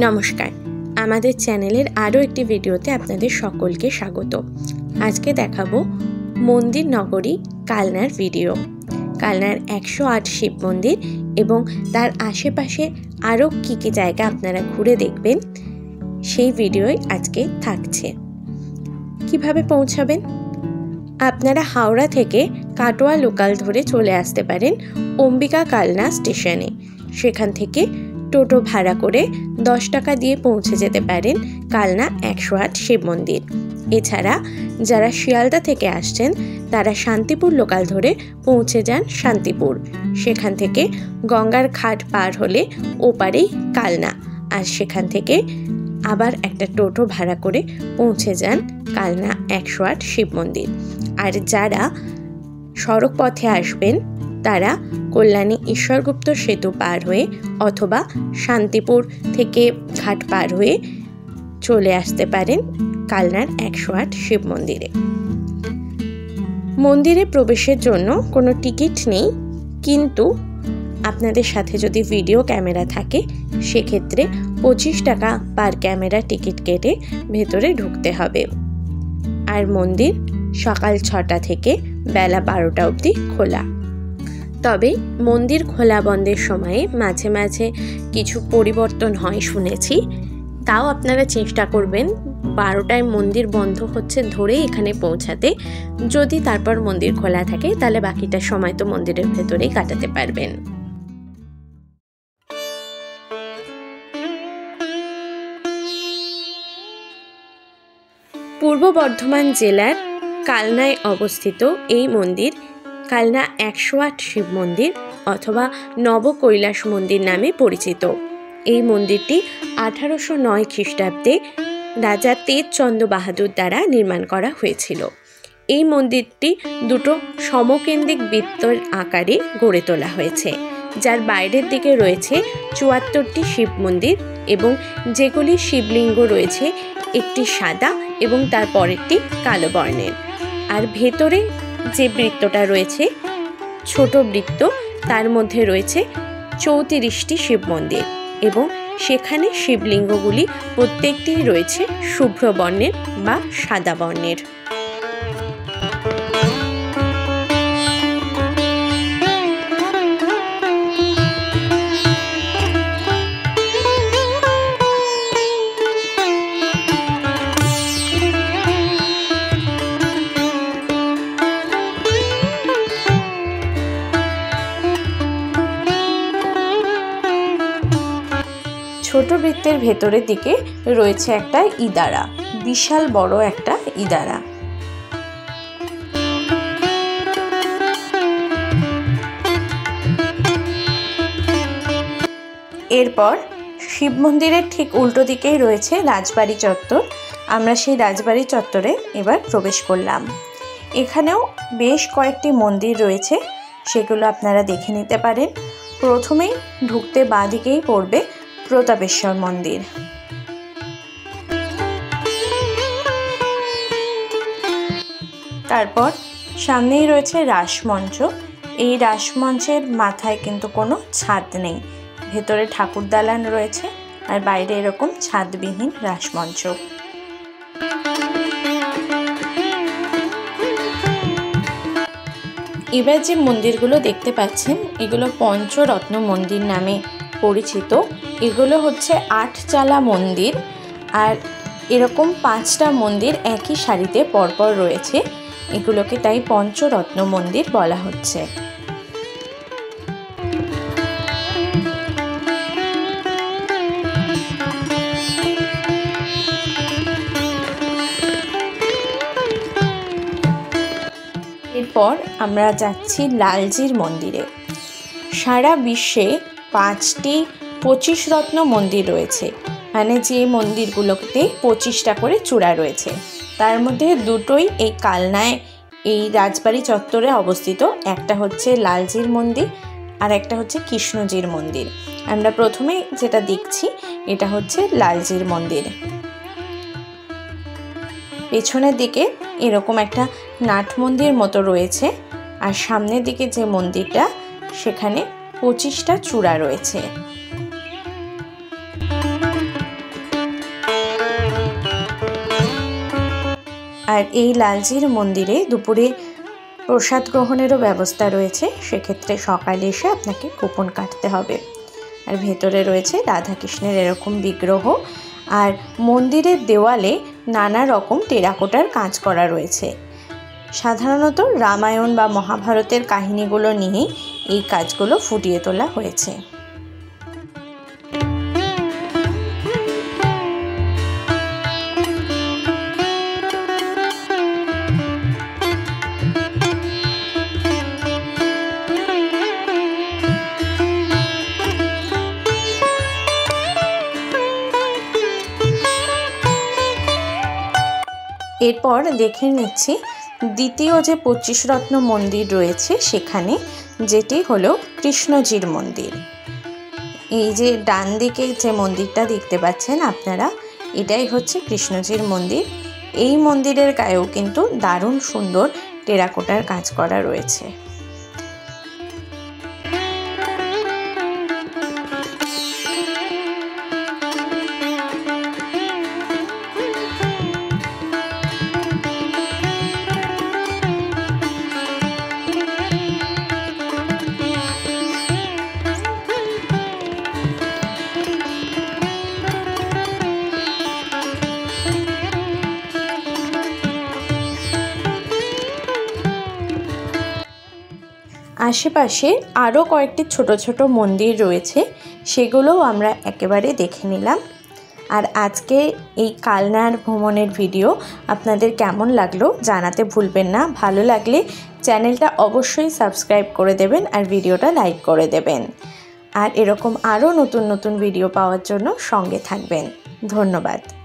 নমস্কার, আমাদের চ্যানেলের আরও একটি ভিডিওতে আপনাদের সকলকে স্বাগত। আজকে দেখাবো মন্দির নগরী কালনার ভিডিও। কালনার 108 শিব মন্দির এবং তার আশেপাশে আরও কী কী জায়গা আপনারা ঘুরে দেখবেন সেই ভিডিওই আজকে থাকছে। কিভাবে পৌঁছাবেন? আপনারা হাওড়া থেকে কাটোয়া লোকাল ধরে চলে আসতে পারেন অম্বিকা কালনা স্টেশনে। সেখান থেকে টোটো ভাড়া করে 10 টাকা দিয়ে পৌঁছে যেতে পারেন কালনা 108 শিব মন্দির। এছাড়া যারা শিয়ালদা থেকে আসছেন তারা শান্তিপুর লোকাল ধরে পৌঁছে যান শান্তিপুর। সেখান থেকে গঙ্গার ঘাট পার হলে ওপারেই কালনা, আর সেখান থেকে আবার একটা টোটো ভাড়া করে পৌঁছে যান কালনা 108 শিব মন্দির। আর যারা সড়ক পথে আসবেন তারা কল্যাণী ঈশ্বরগুপ্ত সেতু পার হয়ে অথবা শান্তিপুর থেকে ঘাট পার হয়ে চলে আসতে পারেন কালনার 108 শিব মন্দিরে। মন্দিরে প্রবেশের জন্য কোনো টিকিট নেই, কিন্তু আপনাদের সাথে যদি ভিডিও ক্যামেরা থাকে সেক্ষেত্রে 25 টাকা পার ক্যামেরা টিকিট কেটে ভেতরে ঢুকতে হবে। আর মন্দির সকাল 6টা থেকে বেলা 12টা অবধি খোলা। তবে মন্দির খোলা বন্ধের সময়ে মাঝে মাঝে কিছু পরিবর্তন হয় শুনেছি, তাও আপনারা চেষ্টা করবেন 12টায় মন্দির বন্ধ হচ্ছে ধরে এখানে পৌঁছাতে। যদি তারপর মন্দির খোলা থাকে তাহলে বাকিটা সময় তো মন্দিরের ভেতরেই কাটাতে পারবেন। পূর্ব বর্ধমান জেলার কালনায় অবস্থিত এই মন্দির কালনা 108 শিব মন্দির অথবা নবকৈলাস মন্দির নামে পরিচিত। এই মন্দিরটি 1809 খ্রিস্টাব্দে রাজা তেজচন্দ্র বাহাদুর দ্বারা নির্মাণ করা হয়েছিল। এই মন্দিরটি দুটো সমকেন্দ্রিক বৃত্তের আকারে গড়ে তোলা হয়েছে, যার বাইরের দিকে রয়েছে 74টি শিব মন্দির এবং যেগুলি শিবলিঙ্গ রয়েছে একটি সাদা এবং তার পরেরটি কালো বর্ণের। আর ভেতরে যে বৃত্তটা রয়েছে ছোট বৃত্ত, তার মধ্যে রয়েছে 34টি শিব মন্দির এবং সেখানে শিবলিঙ্গগুলি প্রত্যেকটি রয়েছে শুভ্র বর্ণের বা সাদা বর্ণের। ছোট বৃত্তের ভেতরের দিকে রয়েছে একটা ইদারা, বিশাল বড় একটা ইদারা। এরপর শিব মন্দিরের ঠিক উল্টো দিকেই রয়েছে রাজবাড়ি চত্বর। আমরা সেই রাজবাড়ি চত্বরে এবার প্রবেশ করলাম। এখানেও বেশ কয়েকটি মন্দির রয়েছে, সেগুলো আপনারা দেখে নিতে পারেন। প্রথমেই ঢুকতে বাঁ দিকেই পড়বে প্রতাপেশ্বর মন্দির। তারপর সামনেই রয়েছে রাসমঞ্চ। এই রাসমঞ্চের মাথায় কিন্তু কোনো ছাদ নেই, ভেতরে ঠাকুর দালান রয়েছে আর বাইরে এরকম ছাদবিহীন রাসমঞ্চ। এবার যে মন্দিরগুলো দেখতে পাচ্ছেন এগুলো পঞ্চরত্ন মন্দির নামে পরিচিত। এগুলো হচ্ছে 8 চালা মন্দির, আর এরকম 5টা মন্দির একই সারিতে পরপর রয়েছে। এগুলোকে তাই পঞ্চরত্ন মন্দির বলা হচ্ছে। এরপর আমরা যাচ্ছি লালজির মন্দিরে। সারা বিশ্বে 5টি 25 রত্ন মন্দির রয়েছে, মানে যে মন্দিরগুলোতে 25টা করে চূড়া রয়েছে। তার মধ্যে দুটোই এই কালনায় এই রাজবাড়ি চত্বরে অবস্থিত। একটা হচ্ছে লালজির মন্দির আর একটা হচ্ছে কৃষ্ণজির মন্দির। আমরা প্রথমে যেটা দেখছি এটা হচ্ছে লালজির মন্দির। পেছনের দিকে এরকম একটা নাট মন্দির মতো রয়েছে, আর সামনের দিকে যে মন্দিরটা সেখানে 25টা চূড়া রয়েছে। আর এই লালজির মন্দিরে দুপুরে প্রসাদ গ্রহণেরও ব্যবস্থা রয়েছে, সেক্ষেত্রে সকালে এসে আপনাকে কুপন কাটতে হবে। আর ভেতরে রয়েছে রাধাকৃষ্ণের এরকম বিগ্রহ, আর মন্দিরের দেওয়ালে নানা রকম টেরাকোটার কাজ করা রয়েছে। সাধারণত রামায়ণ বা মহাভারতের কাহিনীগুলো নিয়েই এই কাজগুলো ফুটিয়ে তোলা হয়েছে। এরপর দেখে নিচ্ছি দ্বিতীয় যে 25 রত্ন মন্দির রয়েছে সেখানে, যেটি হলো কৃষ্ণজির মন্দির। এই যে ডান দিকে যে মন্দিরটা দেখতে পাচ্ছেন আপনারা, এটাই হচ্ছে কৃষ্ণজির মন্দির। এই মন্দিরের গায়েও কিন্তু দারুণ সুন্দর টেরাকোটার কাজ করা রয়েছে। আশেপাশে আরও কয়েকটি ছোট ছোট মন্দির রয়েছে, সেগুলোও আমরা একেবারে দেখে নিলাম। আর আজকে এই কালনার ভ্রমণের ভিডিও আপনাদের কেমন লাগলো জানাতে ভুলবেন না। ভালো লাগলে চ্যানেলটা অবশ্যই সাবস্ক্রাইব করে দেবেন আর ভিডিওটা লাইক করে দেবেন। আর এরকম আরও নতুন নতুন ভিডিও পাওয়ার জন্য সঙ্গে থাকবেন। ধন্যবাদ।